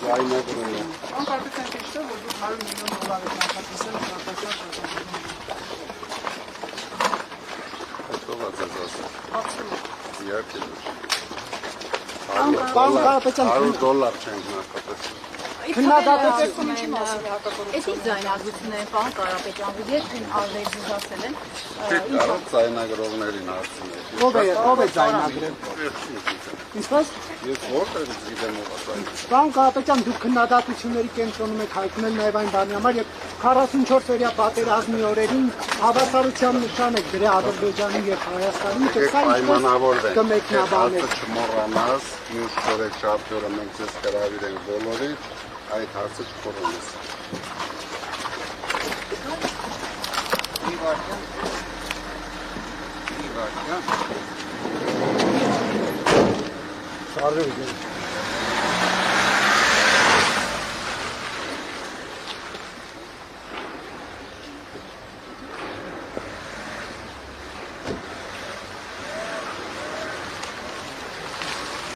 Ձայնագրում է։ Անկարգության ճիշտ է, որ դուք 100 միլիոն դոլար եք նախատեսել շարքական Հետո ա ձեզ ասել։ Absolut։ Իհարկե։ Պարոն Կարապետյան, $100 չենք նախատեսել։ Քննադատեցում ինչի մասին է հակակորություն։ Էսի ձայնագրությունները պարոն Կարապետյան, երբ արվեստից ասել են, Կարող ձայնագրողներին հարցնել։ ով է ձայնագրել։ Ինչպես։ Ես որտեղից գիտեմ ով է։ Պարոն Կարապետյան, դուք քննադատությունների կենտրոնում եք հայտնել նաև այն բանի համար, երբ 44-օրյա պատերազմի օրերին հավասարության նշան եք դրել Ադրբեջանի եւ Հայաստանի Պայմանավորվենք։ կմեկնաբանել։ Չմոռանաս, մյուս շաբթի օրը մենք ձեզ կհրավիրենք բոլորին, այդ հարցը չփոխանցես։ Շարժը